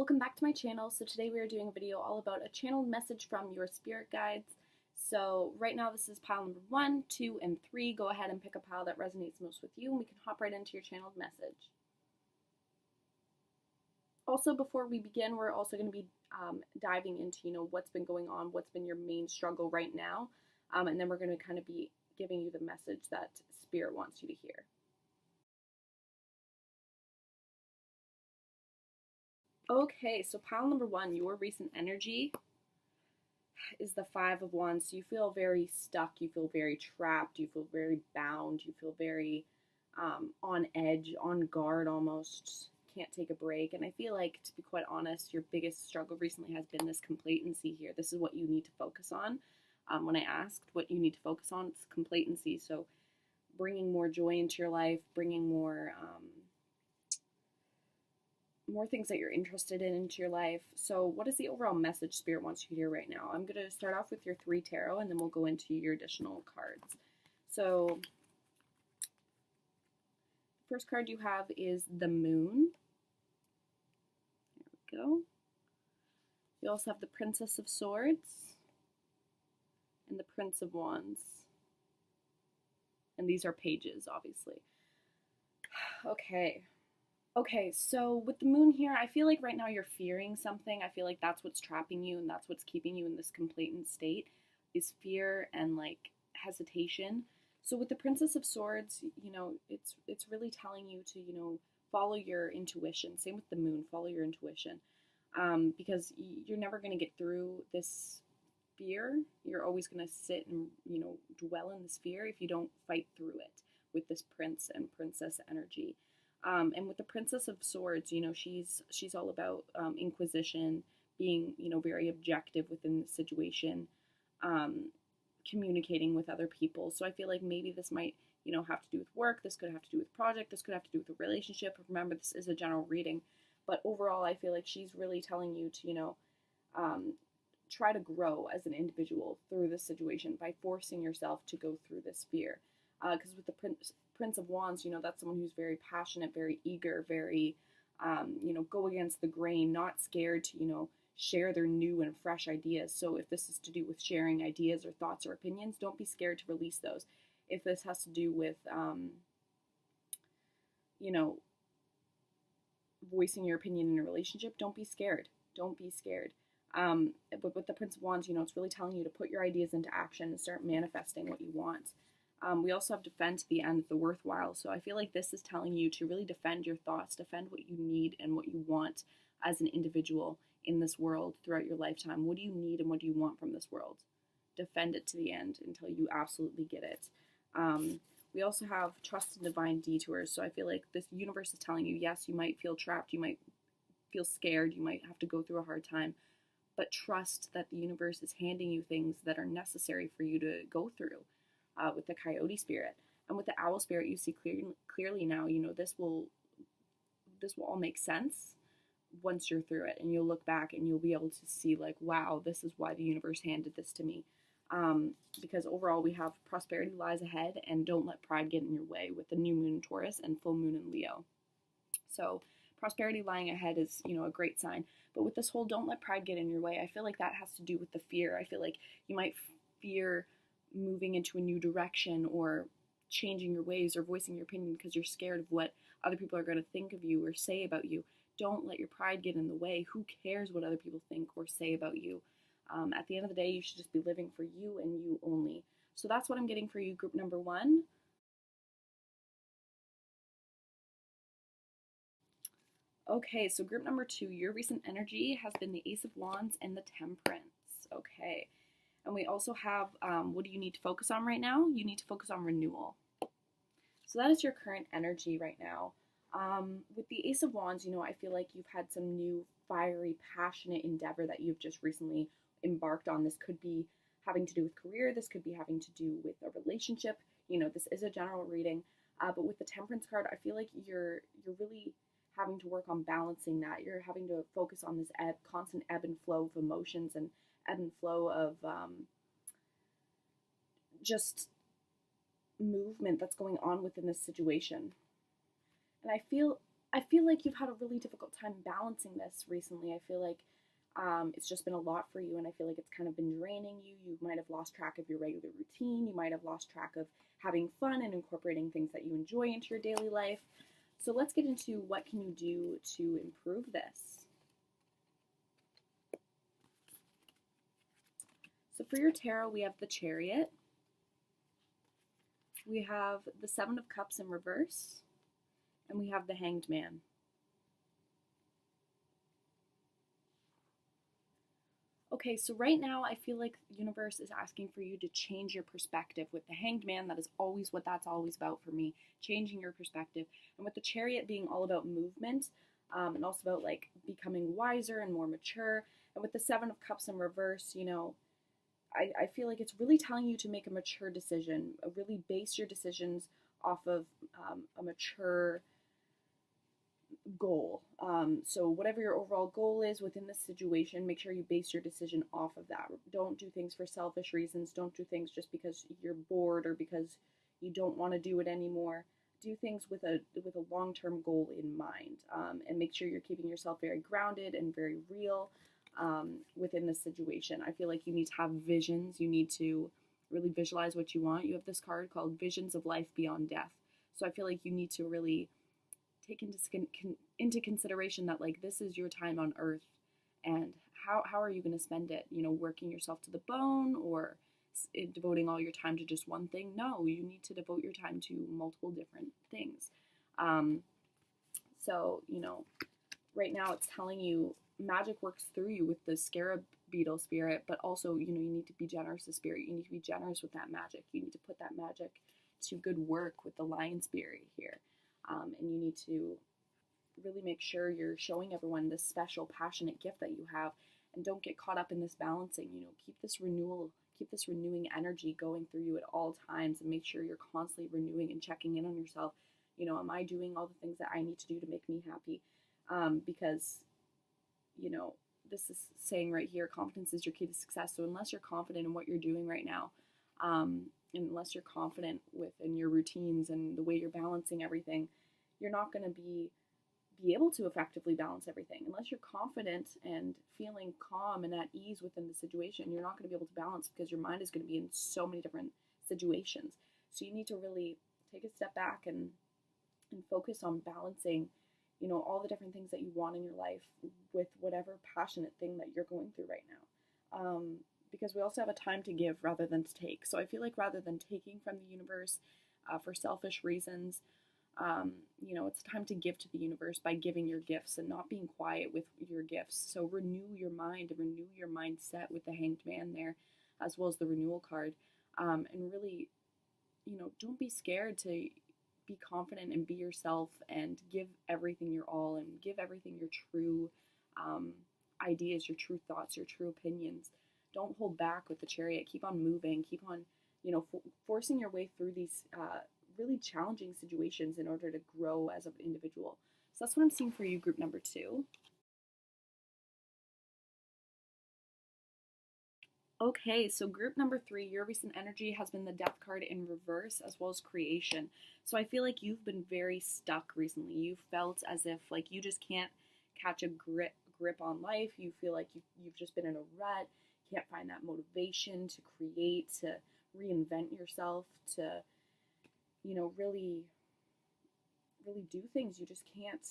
Welcome back to my channel. So today we are doing a video all about a channeled message from your spirit guides. So right now this is pile number 1, 2, and 3. Go ahead and pick a pile that resonates most with you and we can hop right into your channeled message. Also, before we begin, we're also going to be diving into, what's been going on, what's been your main struggle right now, and then we're going to kind of be giving you the message that Spirit wants you to hear. Okay, so pile number 1, your recent energy is the 5 of Wands. So you feel very stuck, you feel very trapped, you feel very bound, you feel very on edge, on guard almost, can't take a break. And I feel like, to be quite honest, your biggest struggle recently has been this complacency here. This is what you need to focus on. When I asked what you need to focus on, it's complacency. So bringing more joy into your life, bringing more things that you're interested in into your life. So what is the overall message Spirit wants you to hear right now? I'm going to start off with your 3 tarot and then we'll go into your additional cards. So the first card you have is the Moon. There we go. You also have the Princess of Swords and the Prince of Wands. And these are pages, obviously. Okay, so with the Moon here, I feel like right now you're fearing something. I feel like that's what's trapping you and that's what's keeping you in this complainant state, is fear and like hesitation. So with the Princess of Swords, it's really telling you to, follow your intuition. Same with the Moon, follow your intuition. Because you're never going to get through this fear. You're always going to sit and, dwell in this fear if you don't fight through it with this Prince and Princess energy. And with the Princess of Swords, she's all about inquisition, being, very objective within the situation, communicating with other people. So I feel like maybe this might, have to do with work. This could have to do with project. This could have to do with a relationship. Remember, this is a general reading. But overall, I feel like she's really telling you to, try to grow as an individual through this situation by forcing yourself to go through this fear. Because with the Prince of Wands, that's someone who's very passionate, very eager, very, go against the grain, not scared to, share their new and fresh ideas. So if this is to do with sharing ideas or thoughts or opinions, don't be scared to release those. If this has to do with, voicing your opinion in a relationship, don't be scared. Don't be scared. But with the Prince of Wands, it's really telling you to put your ideas into action and start manifesting what you want. We also have defend to the end of the worthwhile. So I feel like this is telling you to really defend your thoughts, defend what you need and what you want as an individual in this world throughout your lifetime. What do you need and what do you want from this world? Defend it to the end until you absolutely get it. We also have trust in divine detours. So I feel like this universe is telling you, yes, you might feel trapped, you might feel scared, you might have to go through a hard time, but trust that the universe is handing you things that are necessary for you to go through. With the Coyote spirit and with the Owl spirit, you see clearly now. This will all make sense once you're through it, and you'll look back and you'll be able to see like, wow, this is why the universe handed this to me. Because overall, we have prosperity lies ahead, and don't let pride get in your way with the new moon in Taurus and full moon in Leo. So prosperity lying ahead is, a great sign. But with this whole don't let pride get in your way, I feel like that has to do with the fear. I feel like you might fear moving into a new direction or changing your ways or voicing your opinion because you're scared of what other people are going to think of you or say about you. Don't let your pride get in the way. Who cares what other people think or say about you? At the end of the day, you should just be living for you and you only. So that's what I'm getting for you, group number 1. Okay, so group number 2, your recent energy has been the Ace of Wands and the Temperance. Okay. And we also have, what do you need to focus on right now? You need to focus on renewal. So that is your current energy right now. With the Ace of Wands, I feel like you've had some new, fiery, passionate endeavor that you've just recently embarked on. This could be having to do with career. This could be having to do with a relationship. This is a general reading. But with the Temperance card, I feel like you're really having to work on balancing that. You're having to focus on this constant ebb and flow of emotions and ebb and flow of just movement that's going on within this situation. And I feel I feel like you've had a really difficult time balancing this recently. I feel like it's just been a lot for you, and I feel like it's kind of been draining you. You might have lost track of your regular routine. You might have lost track of having fun and incorporating things that you enjoy into your daily life. So let's get into what can you do to improve this. So for your tarot, we have the Chariot. We have the Seven of Cups in reverse. And we have the Hanged Man. Okay, so right now I feel like the universe is asking for you to change your perspective. With the Hanged Man, that is always what that's always about for me, changing your perspective. And with the Chariot being all about movement, and also about like becoming wiser and more mature. And with the Seven of Cups in reverse, you know, I feel like it's really telling you to make a mature decision, really base your decisions off of a mature goal. So whatever your overall goal is within this situation, make sure you base your decision off of that. Don't do things for selfish reasons. Don't do things just because you're bored or because you don't want to do it anymore. Do things with a long-term goal in mind, and make sure you're keeping yourself very grounded and very real within this situation. I feel like you need to have visions. You need to really visualize what you want. You have this card called Visions of Life Beyond Death. So I feel like you need to really take into consideration that like this is your time on earth, and how are you going to spend it, you know, working yourself to the bone or devoting all your time to just one thing? No, you need to devote your time to multiple different things. So you know, right now it's telling you magic works through you with the scarab beetle spirit, but also, you know, you need to be generous to spirit. You need to be generous with that magic. You need to put that magic to good work with the lion spirit here. And you need to really make sure you're showing everyone this special, passionate gift that you have, and don't get caught up in this balancing. You know, keep this renewing energy going through you at all times, and make sure you're constantly renewing and checking in on yourself. You know, am I doing all the things that I need to do to make me happy? Because, you know, this is saying right here, confidence is your key to success. So unless you're confident in what you're doing right now, unless you're confident within your routines and the way you're balancing everything, you're not going to be able to effectively balance everything. Unless you're confident and feeling calm and at ease within the situation, you're not going to be able to balance, because your mind is going to be in so many different situations. So you need to really take a step back and focus on balancing, you know, all the different things that you want in your life with whatever passionate thing that you're going through right now. Because we also have a time to give rather than to take. So I feel like rather than taking from the universe for selfish reasons, you know, it's time to give to the universe by giving your gifts and not being quiet with your gifts. So renew your mind and renew your mindset with the Hanged Man there, as well as the renewal card. And really, you know, don't be scared to be confident and be yourself and give everything your all and give everything your true ideas, your true thoughts, your true opinions. Don't hold back with the Chariot. Keep on moving. Keep on, you know, forcing your way through these really challenging situations in order to grow as an individual. So that's what I'm seeing for you, group number 2. Okay, so group number 3, your recent energy has been the Death card in reverse, as well as creation. So I feel like you've been very stuck recently. You've felt as if like you just can't catch a grip on life. You feel like you've just been in a rut. Can't find that motivation to create, to reinvent yourself, to, you know, really do things. You just can't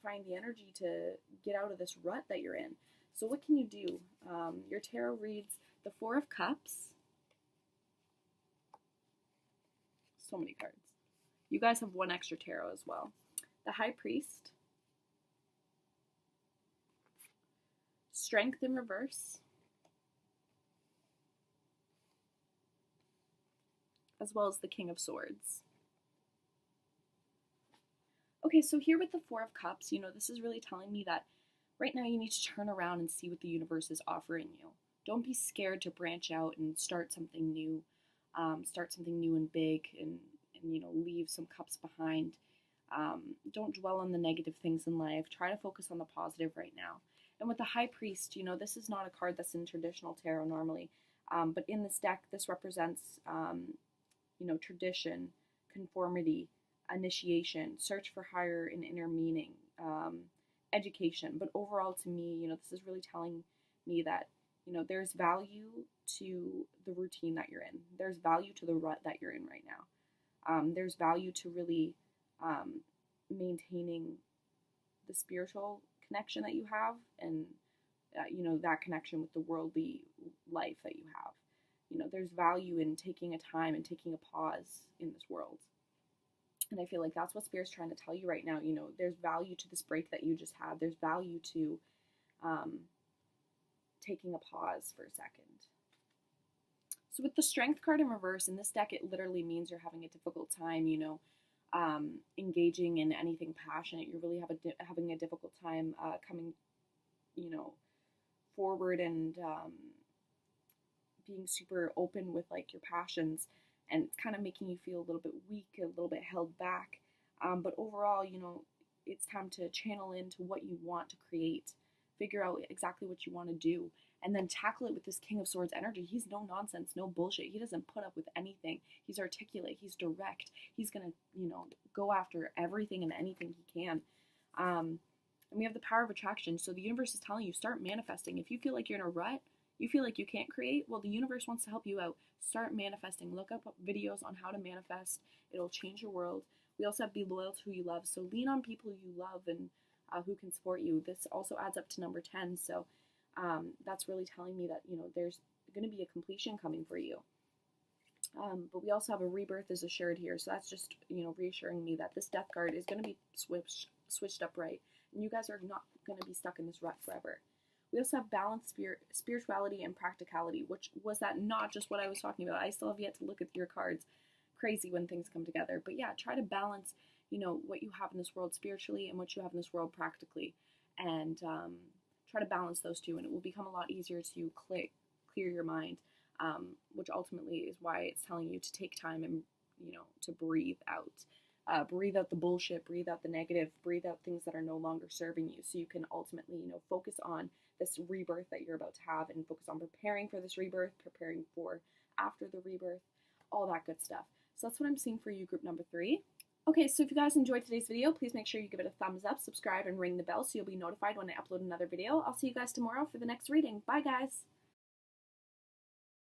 find the energy to get out of this rut that you're in. So what can you do? Your tarot reads the Four of Cups. So many cards. You guys have one extra tarot as well. The High Priest. Strength in reverse. As well as the King of Swords. Okay, so here with the Four of Cups, you know, this is really telling me that right now you need to turn around and see what the universe is offering you. Don't be scared to branch out and start something new. Start something new and big, and you know, leave some cups behind. Don't dwell on the negative things in life. Try to focus on the positive right now. And with the High Priest, you know, this is not a card that's in traditional tarot normally. But in this deck, this represents, you know, tradition, conformity, initiation, search for higher and inner meaning, education. But overall, to me, this is really telling me that, there's value to the routine that you're in. There's value to the rut that you're in right now. There's value to really maintaining the spiritual connection that you have, and that connection with the worldly life that you have. There's value in taking a time and taking a pause in this world. And I feel like that's what Spirit's trying to tell you right now. There's value to this break that you just had. There's value to taking a pause for a second. So with the Strength card in reverse, in this deck, it literally means you're having a difficult time, engaging in anything passionate. You really having a difficult time coming, forward and being super open with like your passions, and it's kind of making you feel a little bit weak, a little bit held back. But overall, it's time to channel into what you want to create, figure out exactly what you want to do, and then tackle it with this King of Swords energy. He's no nonsense, no bullshit. He doesn't put up with anything. He's articulate. He's direct. He's going to, go after everything and anything he can. And we have the power of attraction. So the universe is telling you, start manifesting. If you feel like you're in a rut, you feel like you can't create, well, the universe wants to help you out. Start manifesting. Look up videos on how to manifest. It'll change your world. We also have be loyal to who you love. So lean on people you love and who can support you. This also adds up to number 10. So that's really telling me that, there's going to be a completion coming for you. But we also have a rebirth is assured here. So that's just, reassuring me that this death card is going to be switched up right. And you guys are not going to be stuck in this rut forever. We also have balanced spirituality and practicality, which was that not just what I was talking about. I still have yet to look at your cards. Crazy when things come together. But yeah, try to balance, what you have in this world spiritually and what you have in this world practically. And try to balance those two, and it will become a lot easier to clear your mind, which ultimately is why it's telling you to take time and, to breathe out. Breathe out the bullshit, breathe out the negative, breathe out things that are no longer serving you, so you can ultimately, focus on this rebirth that you're about to have, and focus on preparing for this rebirth, preparing for after the rebirth, all that good stuff. So that's what I'm seeing for you, group number 3. Okay, so if you guys enjoyed today's video, please make sure you give it a thumbs up, subscribe, and ring the bell so you'll be notified when I upload another video. I'll see you guys tomorrow for the next reading. Bye, guys!